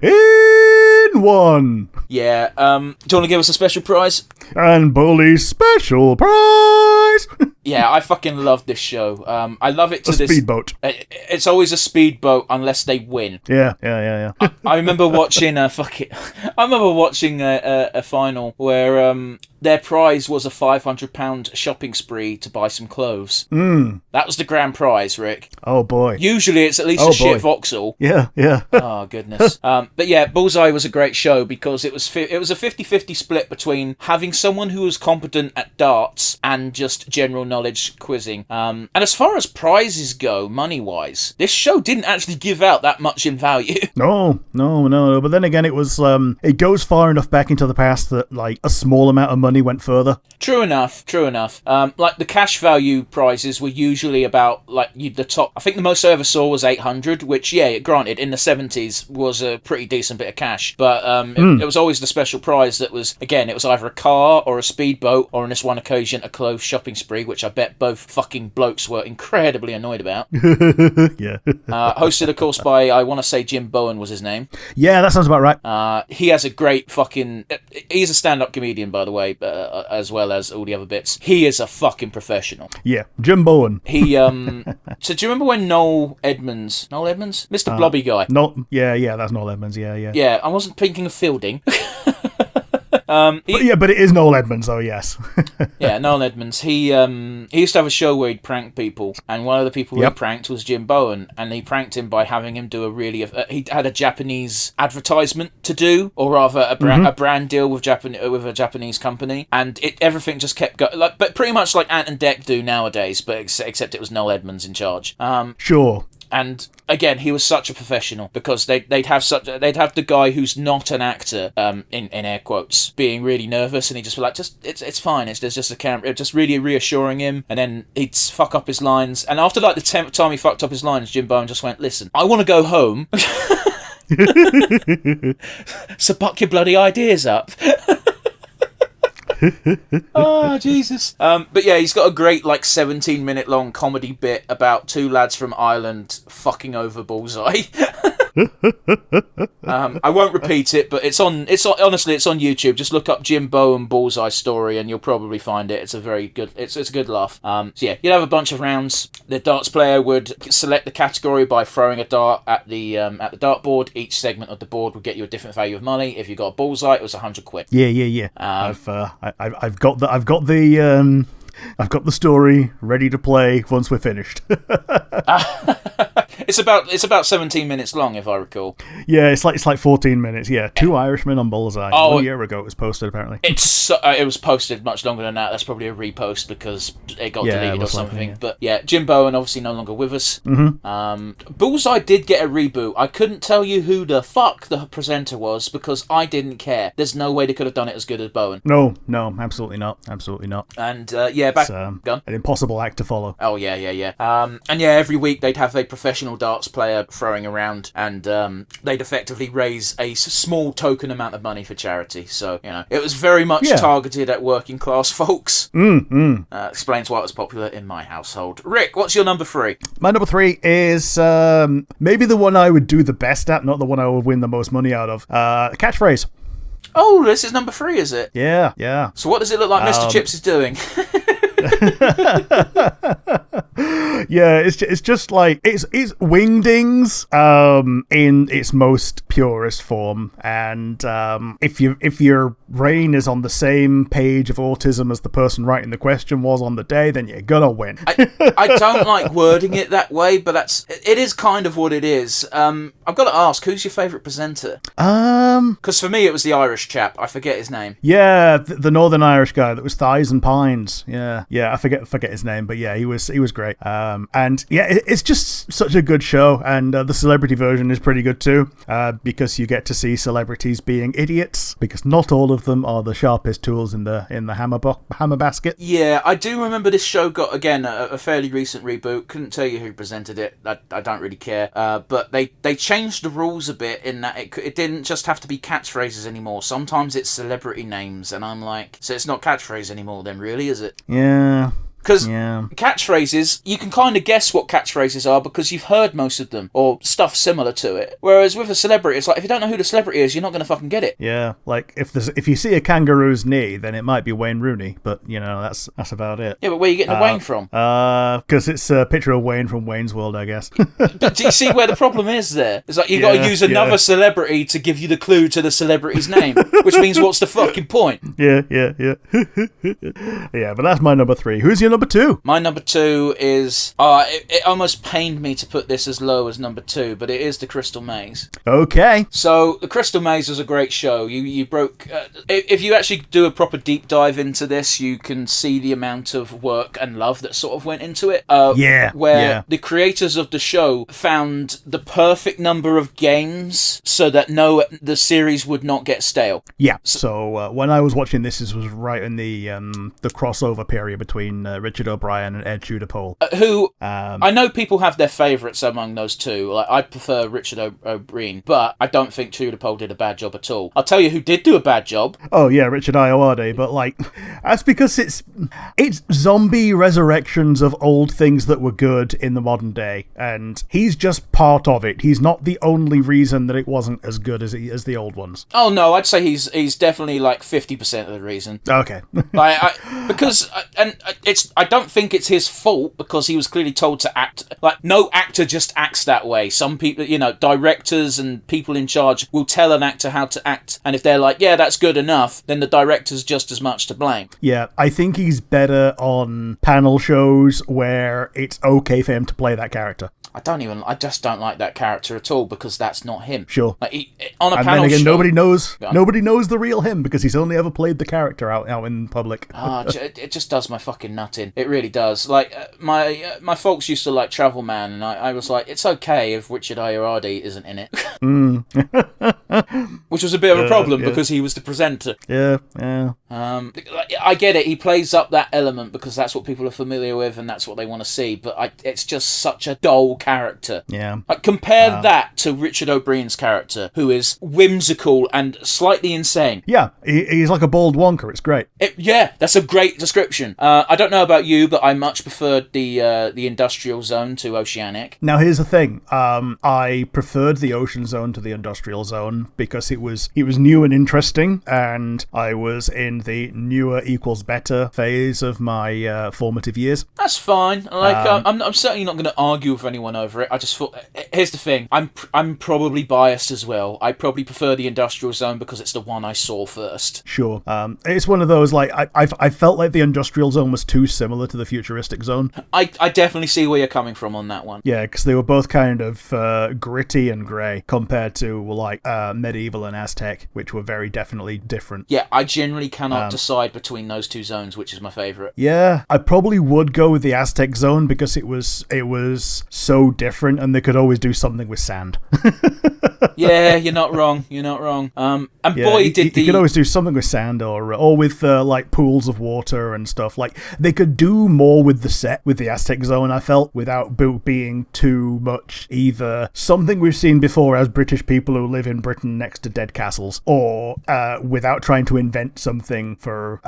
In one. Yeah. Do you want to give us a special prize? And Bully's special prize. Yeah, I fucking love this show. I love it to this speedboat. It's always a speedboat unless they win. Yeah. I remember watching I remember watching a final where their prize was a £500 shopping spree to buy some clothes. That was the grand prize, Rick. Oh boy. Usually it's at least a shit Vauxhall. Yeah. Oh goodness. But yeah, Bullseye was a great show because it was a 50-50 split between having someone who was competent at darts and just general knowledge quizzing. And as far as prizes go, money-wise, this show didn't actually give out that much in value. No. But then again, it was it goes far enough back into the past that like a small amount of money went further. True enough. Like the cash value prizes were usually about the top. I think the most I ever saw was 800, which granted in the 70s was a pretty decent bit of cash. But it was always the special prize that was, again, it was either a car or a speedboat, or on this one occasion a clothes shopping spree, which I bet both fucking blokes were incredibly annoyed about. Yeah. Hosted, of course, by, I want to say Jim Bowen was his name. Yeah, that sounds about right. He has a great fucking... He's a stand-up comedian, by the way, as well as all the other bits. He is a fucking professional. Yeah, Jim Bowen. He, so do you remember when Noel Edmonds? Mr. Blobby guy. Yeah, that's Noel Edmonds, yeah. Yeah, I wasn't thinking of Fielding. But it is Noel Edmonds, though, yes. Yeah, Noel Edmonds. He used to have a show where he'd prank people, and one of the people he pranked was Jim Bowen, and he pranked him by having him do he had a Japanese advertisement to do, or rather a brand deal with a Japanese company, and everything just kept going, but pretty much like Ant and Dec do nowadays, but except it was Noel Edmonds in charge. Sure. And again, he was such a professional because they'd have the guy who's not an actor, in air quotes, being really nervous, and he'd just be like, it's fine. There's just a camera, just really reassuring him, and then he'd fuck up his lines. And after the 10th time he fucked up his lines, Jim Bowen just went, "Listen, I want to go home, so buck your bloody ideas up." Oh, Jesus. But yeah, he's got a great 17-minute long comedy bit about two lads from Ireland fucking over Bullseye. I won't repeat it, but honestly it's on YouTube. Just look up Jim Bowen Bullseye story and you'll probably find it. It's a very good, it's a good laugh. So yeah, you'd have a bunch of rounds. The darts player would select the category by throwing a dart at the dartboard. Each segment of the board would get you a different value of money. If you got a bullseye, it was £100. Yeah. I've got the story ready to play once we're finished. It's about 17 minutes long, if I recall. Yeah, it's like 14 minutes. Yeah, 2 Irishmen on Bullseye. Oh, a year ago it was posted, apparently. It was posted much longer than that. That's probably a repost because it got deleted or something. Likely, yeah. But yeah, Jim Bowen obviously no longer with us. Bullseye did get a reboot. I couldn't tell you who the fuck the presenter was because I didn't care. There's no way they could have done it as good as Bowen. No, absolutely not. And back an impossible act to follow. Oh yeah. And yeah, every week they'd have a professional darts player throwing around, and they'd effectively raise a small token amount of money for charity. So it was very much targeted at working class folks. Explains why it was popular in my household. Rick, what's your number 3? My number 3 is maybe the one I would do the best at, not the one I would win the most money out of. Catchphrase. Oh, this is number 3, is it? Yeah. So what does it look like Mr. Chips is doing? Yeah, it's just like it's wingdings in its most purest form, and if your brain is on the same page of autism as the person writing the question was on the day, then you're gonna win. I don't like wording it that way, but it is kind of what it is. I've got to ask, who's your favourite presenter? Because for me it was the Irish chap. I forget his name. Yeah, the Northern Irish guy that was Thighs and Pines. Yeah, I forget his name, but yeah, he was great. And yeah, it's just such a good show, and the celebrity version is pretty good too, because you get to see celebrities being idiots, because not all of them are the sharpest tools in the hammer basket. Yeah, I do remember this show got, again, a fairly recent reboot. Couldn't tell you who presented it. I don't really care. But they changed the rules a bit in that it didn't just have to be catchphrases anymore. Sometimes it's celebrity names, and I'm like, so it's not catchphrase anymore then, really, is it? Yeah. Because catchphrases, you can kind of guess what catchphrases are because you've heard most of them, or stuff similar to it. Whereas with a celebrity, it's like, if you don't know who the celebrity is, you're not going to fucking get it. Yeah, like, if you see a kangaroo's knee, then it might be Wayne Rooney, but, you know, that's about it. Yeah, but where are you getting the Wayne from? Because it's a picture of Wayne from Wayne's World, I guess. But do you see where the problem is there? It's like, you've got to use another celebrity to give you the clue to the celebrity's name, which means what's the fucking point? Yeah. Yeah, but that's my number 3. Who's your number 2? My number 2 is... it almost pained me to put this as low as number 2, but it is The Crystal Maze. Okay. So, The Crystal Maze was a great show. You broke... if you actually do a proper deep dive into this, you can see the amount of work and love that sort of went into it. Where the creators of the show found the perfect number of games so that the series would not get stale. Yeah. So when I was watching this was right in the crossover period between Richard O'Brien and Ed Tudor-Pole. I know people have their favourites among those two. Like, I prefer Richard O'Brien, but I don't think Tudor-Pole did a bad job at all. I'll tell you who did do a bad job. Oh yeah, Richard Ayoade, but like, that's because it's zombie resurrections of old things that were good in the modern day, and he's just part of it. He's not the only reason that it wasn't as good as the old ones. Oh no, I'd say he's definitely like 50% of the reason. Okay. I don't think it's his fault, because he was clearly told to act. Like, no actor just acts that way. Some people, directors and people in charge will tell an actor how to act, and if they're like, yeah, that's good enough, then the director's just as much to blame. Yeah, I think he's better on panel shows where it's okay for him to play that character. I just don't like that character at all, because that's not him. Sure. Like, on a and panel then again, show, nobody knows the real him, because he's only ever played the character out in public. It just does my fucking nut in. It really does. Like, my folks used to like Travel Man, and I was like, it's okay if Richard Ayoade isn't in it. Which was a bit of a problem, because he was the presenter. Yeah. I get it. He plays up that element because that's what people are familiar with and that's what they want to see. But it's just such a dull character. Yeah. Compare that to Richard O'Brien's character, who is whimsical and slightly insane. Yeah, he's like a bald Wonka. It's great. That's a great description. I don't know about you, but I much preferred the industrial zone to Oceanic. Now, here's the thing. I preferred the ocean zone to the industrial zone because it was new and interesting, and I was in the newer equals better phase of my formative years. That's fine. I'm certainly not going to argue with anyone over it. I just thought, here's the thing. I'm probably biased as well. I probably prefer the industrial zone because it's the one I saw first. Sure. It's one of those, like, I felt like the industrial zone was too similar to the futuristic zone. I definitely see where you're coming from on that one. Yeah, because they were both kind of gritty and grey compared to, like, medieval and Aztec, which were very definitely different. Yeah, I generally cannot decide between those two zones, which is my favourite. Yeah, I probably would go with the Aztec zone because it was so different, and they could always do something with sand. Yeah, you're not wrong. You could always do something with sand or with like pools of water and stuff. Like, they could do more with the set with the Aztec zone, I felt, without being too much either something we've seen before as British people who live in Britain next to dead castles, or without trying to invent something for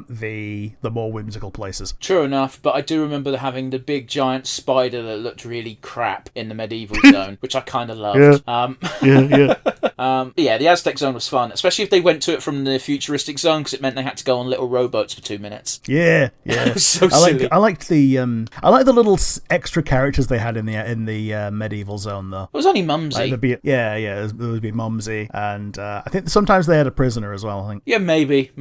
the more whimsical places. True enough, but I do remember having the big giant spider that looked really crap in the medieval zone, which I kind of loved. Yeah. Yeah. Yeah, the Aztec Zone was fun, especially if they went to it from the futuristic zone, because it meant they had to go on little rowboats for 2 minutes. Yeah. It was so silly. I liked the little extra characters they had in the medieval zone though. It was only Mumsy. There would be Mumsy, and I think sometimes they had a prisoner as well. I think. Yeah, maybe.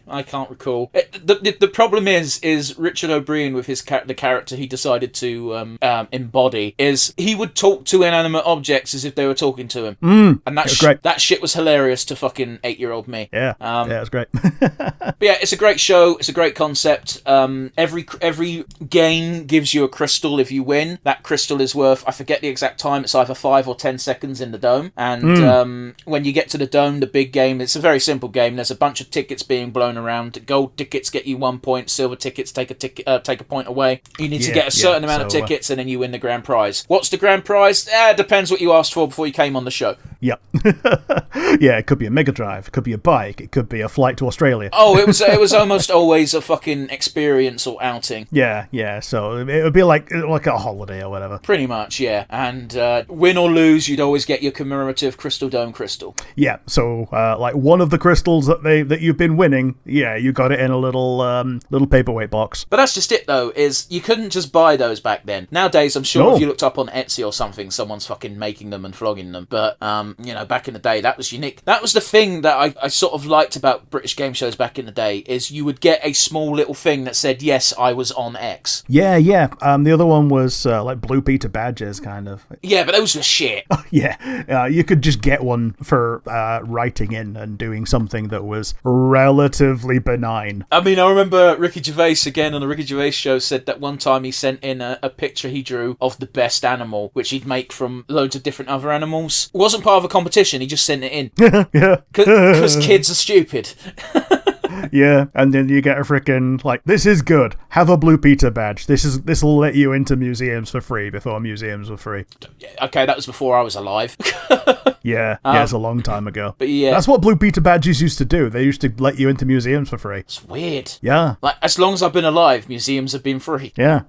I can't recall. The problem is Richard O'Brien with the character he decided to embody is he would talk to inanimate objects as if they were talking to him, and that shit was hilarious to fucking 8-year-old me. Yeah, it was great. But yeah, it's a great show. It's a great concept. Every game gives you a crystal if you win. That crystal is worth, I forget the exact time, it's either 5 or 10 seconds in the dome. And when you get to the dome, the big game, it's a very simple game. There's a bunch of tickets being blown around. Gold tickets get you 1 point. Silver tickets take a point away. You need to get a certain amount of tickets, and then you win the grand prize. What's the grand prize? Depends what you asked for before you came on the show. Yep. Yeah, it could be a Mega Drive. It could be a bike. It could be a flight to Australia. Oh, it was almost always a fucking experience or outing. Yeah. So it would be like a holiday or whatever. Pretty much, yeah. And win or lose, you'd always get your commemorative Crystal Dome crystal. Yeah. So like one of the crystals that you've been winning, yeah, you got it in a little paperweight box. But that's just it though. Is you couldn't just buy those back then. Nowadays, I'm sure if you looked up on Etsy or something, someone's fucking making them and flogging them. But back in the day, that was unique. That was the thing that I sort of liked about British game shows back in the day, is you would get a small little thing that said, yes, I was on X. Yeah. The other one was like Blue Peter badges, kind of. Yeah, but those were shit. Yeah. You could just get one for writing in and doing something that was relatively benign. I mean, I remember Ricky Gervais, again, on the Ricky Gervais show, said that one time he sent in a picture he drew of the best animal, which he'd make from loads of different other animals. It wasn't part of a competition, he just sent it in. Yeah. Because kids are stupid. Yeah, and then you get a freaking, like, this is good. Have a Blue Peter badge. This will let you into museums for free before museums were free. Okay, that was before I was alive. Yeah, it's a long time ago. But yeah. That's what Blue Peter badges used to do. They used to let you into museums for free. It's weird. Yeah. Like, as long as I've been alive, museums have been free. Yeah.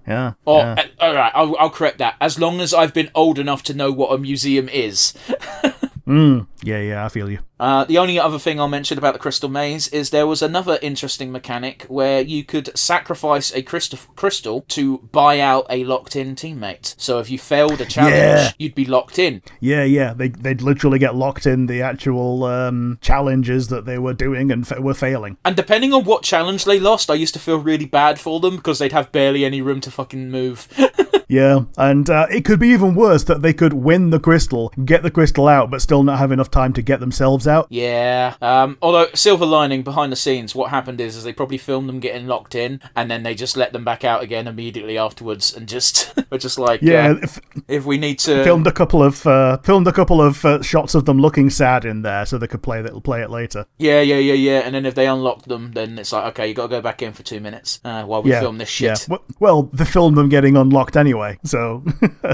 Alright, I'll correct that. As long as I've been old enough to know what a museum is. Yeah, I feel you. The only other thing I'll mention about the Crystal Maze is there was another interesting mechanic where you could sacrifice a crystal to buy out a locked-in teammate. So if you failed a challenge, you'd be locked in. Yeah. They'd literally get locked in the actual challenges that they were doing and were failing. And depending on what challenge they lost, I used to feel really bad for them because they'd have barely any room to fucking move. Yeah, and it could be even worse that they could win the crystal, get the crystal out, but still not have enough time to get themselves out. Yeah. Although, silver lining behind the scenes, what happened is they probably filmed them getting locked in, and then they just let them back out again immediately afterwards, and just were just like, if we need to filmed a couple of shots of them looking sad in there, so they could play it later. Yeah. And then if they unlocked them, then it's like, okay, you got to go back in for 2 minutes while we film this shit. Yeah. Well, they filmed them getting unlocked anyway. So,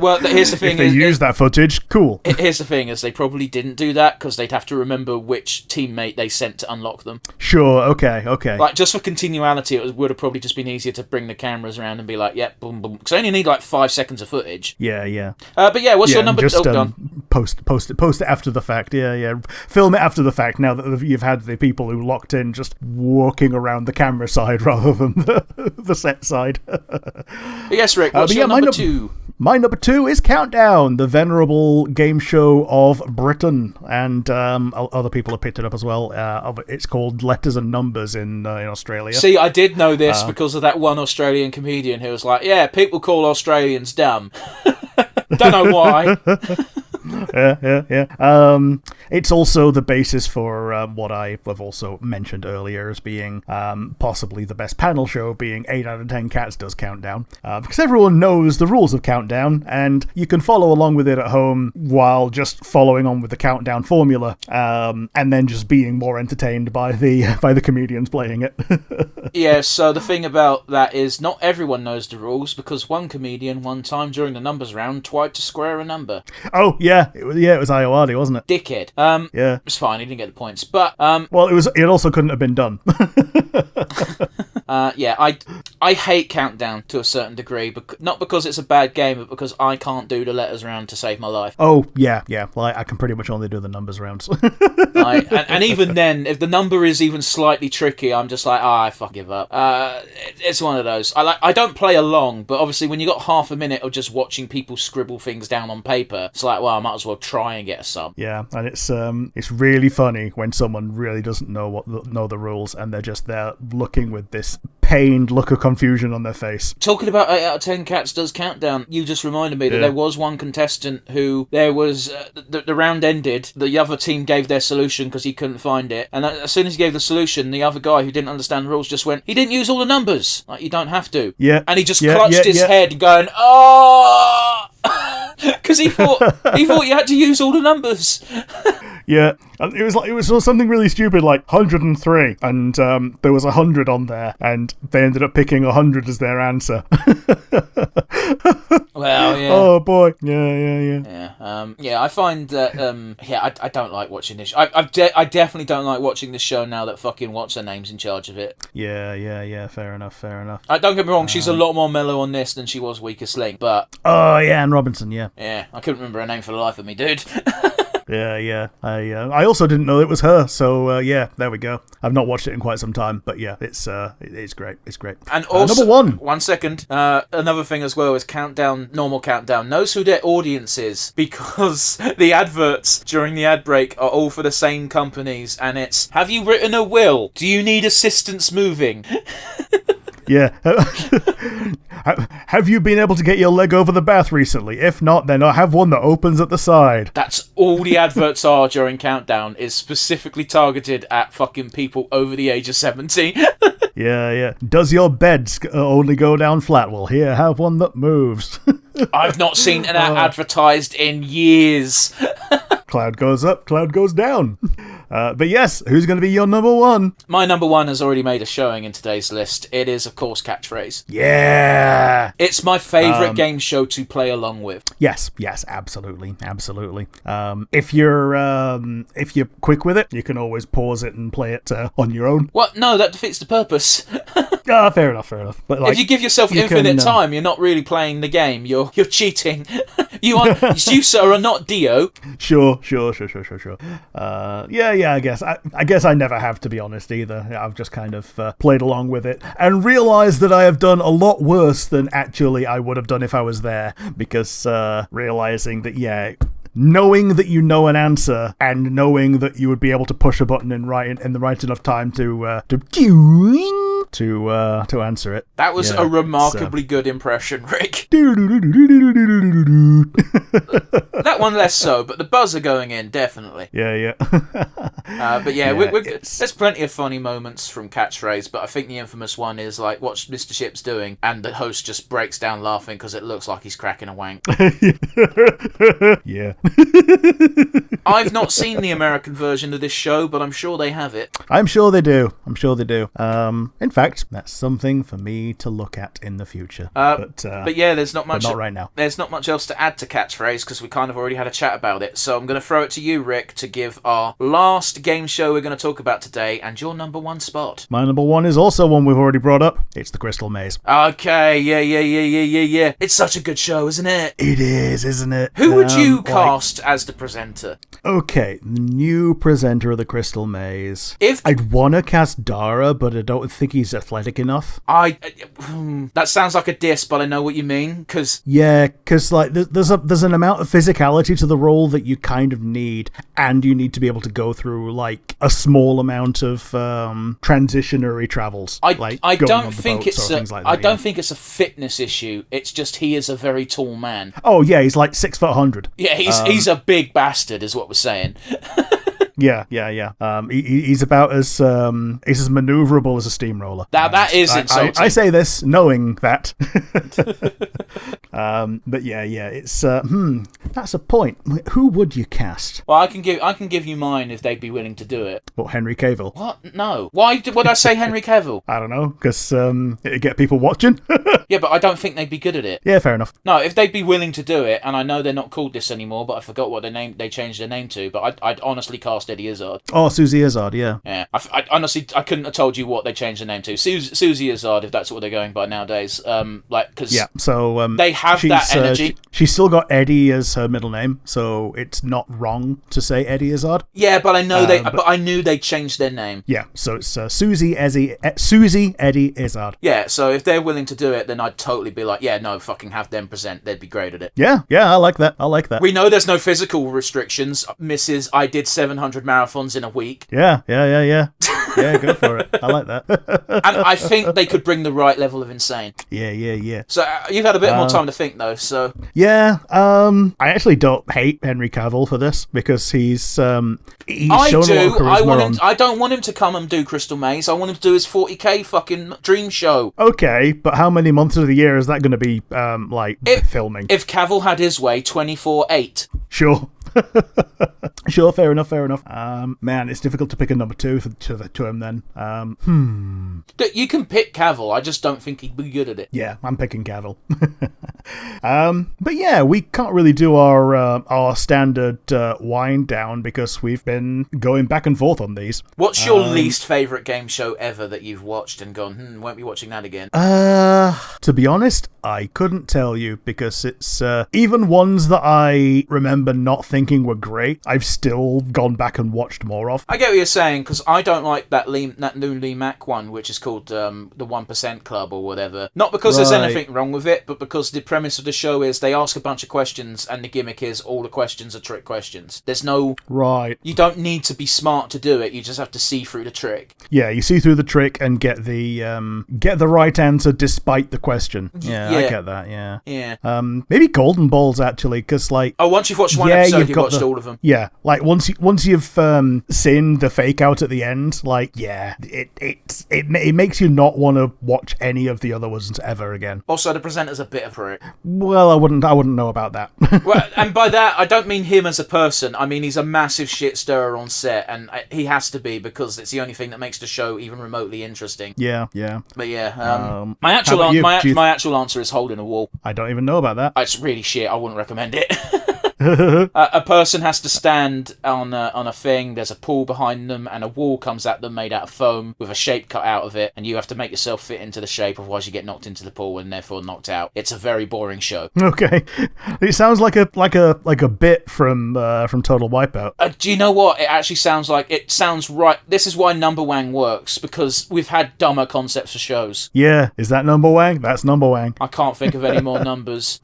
well, here's the thing: if they use that footage, cool. Here's the thing: is they probably didn't do that because they'd have to remember which teammate they sent to unlock them. Sure. Okay. Like, just for continuality, it would have probably just been easier to bring the cameras around and be like, "Yep, boom, boom," because I only need like 5 seconds of footage. Yeah. But yeah, what's your number? Just Done. Post it after the fact. Yeah. Film it after the fact. Now that you've had the people who locked in just walking around the camera side rather than the set side. Yes, Rick. What's your number 2? My number 2 is Countdown, the venerable game show of Britain, and other people have picked it up as well. It's called Letters and Numbers in Australia. See, I did know this because of that one Australian comedian who was like, yeah, people call Australians dumb. Don't know why. Yeah. It's also the basis for what I have also mentioned earlier as being possibly the best panel show, being 8 out of 10 Cats Does Countdown. Because everyone knows the rules of Countdown, and you can follow along with it at home while just following on with the Countdown formula, and then just being more entertained by the comedians playing it. Yeah, so the thing about that is not everyone knows the rules, because one comedian one time during the numbers round tried to square a number. Oh, yeah. It was Iowardi, wasn't it? Dickhead. Yeah. It's fine, he didn't get the points. But well, it also couldn't have been done. Yeah, I hate Countdown to a certain degree, not because it's a bad game, but because I can't do the letters round to save my life. Oh, yeah. Well, I can pretty much only do the numbers rounds. And even then, if the number is even slightly tricky, I'm just like, I fucking give up. It's one of those. I don't play along, but obviously when you got half a minute of just watching people scribble things down on paper, it's like, well, I might as well try and get a sub. Yeah, and it's really funny when someone really doesn't know the rules, and they're just there looking with this pained look of confusion on their face. Talking about 8 out of 10 Cats Does Countdown, you just reminded me that there was one contestant who there was the round ended, the other team gave their solution because he couldn't find it, and as soon as he gave the solution, the other guy who didn't understand the rules just went, he didn't use all the numbers. Like, you don't have to. Yeah. And he just clutched his head going, oh, because he thought you had to use all the numbers. Yeah, it was something really stupid like 103, and there was 100 on there, and they ended up picking 100 as their answer. Well, yeah. Oh boy, yeah. Yeah, I find that I don't like watching this. I definitely don't like watching this show now that fucking what's her name's in charge of it. Yeah. Fair enough. Don't get me wrong, she's a lot more mellow on this than she was Weakest Link, but oh yeah, Anne Robinson, yeah. Yeah, I couldn't remember her name for the life of me, dude. Yeah. I also didn't know it was her, so yeah, there we go. I've not watched it in quite some time, but yeah, it's great. It's great. And also, number one. 1 second. Another thing as well is Normal Countdown knows who their audience is, because the adverts during the ad break are all for the same companies, and it's, have you written a will? Do you need assistance moving? Yeah. Have you been able to get your leg over the bath recently? If not, then I have one that opens at the side. That's all the adverts are during Countdown, is specifically targeted at fucking people over the age of 70. Yeah. Does your bed only go down flat? Well, here, have one that moves. I've not seen an ad advertised in years. Cloud goes up, cloud goes down. But yes, who's going to be your number one? My number one has already made a showing in today's list. It is, of course, Catchphrase. Yeah! It's my favourite game show to play along with. Yes, absolutely. If you're quick with it, you can always pause it and play it on your own. What? No, that defeats the purpose. Fair enough. But like, if you give yourself infinite time, you're not really playing the game. You're cheating. You, sir, are not Dio. Sure. Yeah, I guess I never have, to be honest, either. I've just kind of played along with it and realised that I have done a lot worse than actually I would have done if I was there, because realising that, knowing that you know an answer and knowing that you would be able to push a button in the right enough time to answer it. That was a remarkably good impression, Rick. That one less so, but the buzzer going in, definitely. Yeah. But there's plenty of funny moments from Catchphrase, but I think the infamous one is like, what's Mr. Ship's doing? And the host just breaks down laughing because it looks like he's cracking a wank. Yeah. I've not seen the American version of this show, but I'm sure they have it. I'm sure they do. In fact, that's something for me to look at in the future. But yeah, there's not much. But not right now. There's not much else to add to Catchphrase because we kind of already had a chat about it. So I'm going to throw it to you, Rick, to give our last game show we're going to talk about today and your number one spot. My number one is also one we've already brought up. It's the Crystal Maze. Okay, yeah. It's such a good show, isn't it? It is, isn't it? Who would you cast as the presenter? Okay, the new presenter of the Crystal Maze. I'd want to cast Dara, but I don't think he's athletic enough. That sounds like a diss, but I know what you mean, because like there's an amount of physicality to the role that you kind of need, and you need to be able to go through like a small amount of transitionary travels. I don't think it's a fitness issue. It's just he is a very tall man. Oh yeah, he's like 6'100". Yeah, he's a big bastard, is what we're saying. Yeah. He's about as maneuverable as a steamroller. That is insulting. I say this knowing that. But yeah, it's that's a point. Who would you cast? Well, I can give you mine if they'd be willing to do it. What, Henry Cavill? What? No. Why would I say Henry Cavill? I don't know, because it'd get people watching. Yeah, but I don't think they'd be good at it. Yeah, fair enough. No, if they'd be willing to do it, and I know they're not called this anymore, but I forgot what they changed their name to, but I'd honestly cast Eddie Izzard. Oh, Susie Izzard, yeah. Yeah. I honestly, I couldn't have told you what they changed the name to. Susie Izzard, if that's what they're going by nowadays. Because yeah, so they have that energy. She's still got Eddie as her middle name, so it's not wrong to say Eddie Izzard. Yeah, but I know but I knew they changed their name. Yeah, so it's Susie Eddie Izzard. Yeah, so if they're willing to do it, then I'd totally be like, yeah, no, fucking have them present. They'd be great at it. Yeah, I like that. We know there's no physical restrictions, Mrs. I did 700 marathons in a week. Yeah. Yeah, go for it. I like that. And I think they could bring the right level of insane. Yeah. So you've had a bit more time to think, though, so... Yeah, I actually don't hate Henry Cavill for this, because he's shown a lot of charisma. I don't want him to come and do Crystal Maze. I want him to do his 40k fucking dream show. Okay, but how many months of the year is that going to be, filming? If Cavill had his way, 24/8. Sure. Sure, fair enough. Man, it's difficult to pick a number two to him then. You can pick Cavill, I just don't think he'd be good at it. Yeah, I'm picking Cavill. But yeah, we can't really do our standard wind down because we've been going back and forth on these. What's your least favourite game show ever that you've watched and gone, won't be watching that again? To be honest, I couldn't tell you, because it's even ones that I remember not thinking were great, I've still gone back and watched more of. I get what you're saying, because I don't like that new Lee Mack one, which is called the 1% Club or whatever. Not because there's anything wrong with it, but because the premise of the show is they ask a bunch of questions, and the gimmick is all the questions are trick questions. There's no... Right. You don't need to be smart to do it, you just have to see through the trick. Yeah, you see through the trick and get the right answer despite the question. Yeah, I get that, yeah. Yeah. Maybe Golden Balls, actually, because, like... Oh, once you've watched one episode, you've watched all of them. Yeah, like, once you've seen the fake out at the end, like, yeah, it makes you not want to watch any of the other ones ever again. Also, the presenter's a bit of a prick. Well, I wouldn't know about that. Well, and by that, I don't mean him as a person. I mean, he's a massive shit stirrer on set, and he has to be, because it's the only thing that makes the show even remotely interesting. Yeah. But yeah, my actual answer is Hole in a Wall. I don't even know about that. It's really shit. I wouldn't recommend it. A person has to stand on a thing, there's a pool behind them, and a wall comes at them made out of foam with a shape cut out of it, and you have to make yourself fit into the shape, otherwise you get knocked into the pool and therefore knocked out. It's a very boring show. Okay. It sounds like a bit from Total Wipeout. Do you know what? It actually sounds right. This is why Number Wang works, because we've had dumber concepts for shows. Yeah, is that Number Wang? That's Number Wang. I can't think of any more numbers.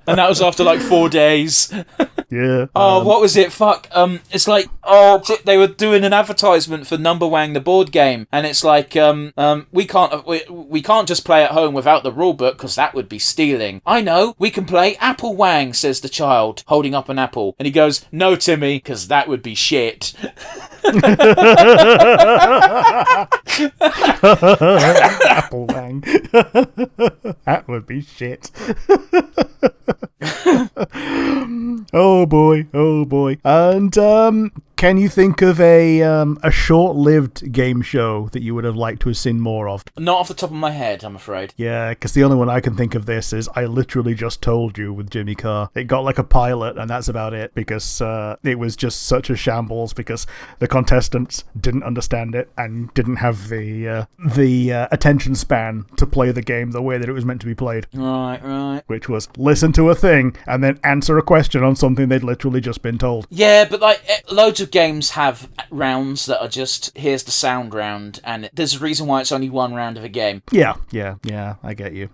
And that was after like 4 days. Yeah. Oh, what was it? Fuck. It's like, they were doing an advertisement for Number Wang, the board game, and it's like, we can't just play at home without the rule book, because that would be stealing. I know, we can play Apple Wang, says the child, holding up an apple, and he goes, no, Timmy, because that would be shit. Apple Wang. That would be shit. Oh boy. And can you think of a short-lived game show that you would have liked to have seen more of? Not off the top of my head, I'm afraid. Yeah, because the only one I can think of this is I Literally Just Told You with Jimmy Carr. It got like a pilot, and that's about it, because it was just such a shambles, because the contestants didn't understand it and didn't have the attention span to play the game the way that it was meant to be played. Right. Which was listen to a thing and then answer a question on something they'd literally just been told. Yeah, but like loads of games have rounds that are just, here's the sound round, and there's a reason why it's only one round of a game. Yeah, I get you.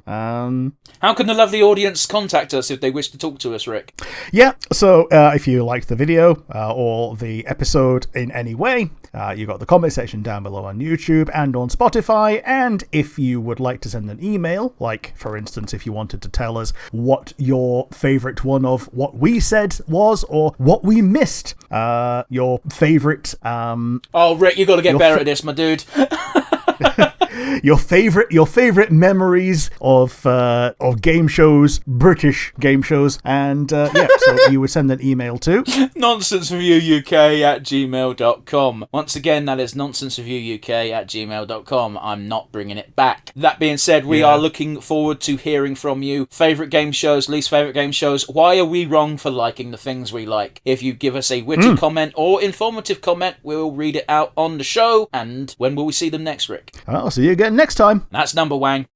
How can the lovely audience contact us if they wish to talk to us, Rick? Yeah, so if you liked the video or the episode in any way, you got the comment section down below on YouTube and on Spotify, and if you would like to send an email, like for instance if you wanted to tell us what your favourite one of what we said was, or what we missed, your favourite oh Rick, you got to get better at this, my dude. your favorite memories of game shows, British game shows, and so you would send an email to nonsensereviewuk@gmail.com. Once again, that is nonsensereviewuk@gmail.com. I'm not bringing it back. That being said, we are looking forward to hearing from you. Favorite game shows, least favorite game shows. Why are we wrong for liking the things we like? If you give us a witty comment or informative comment, we'll read it out on the show. And when will we see them next, Rick? I'll see you again next time. That's Number Wang.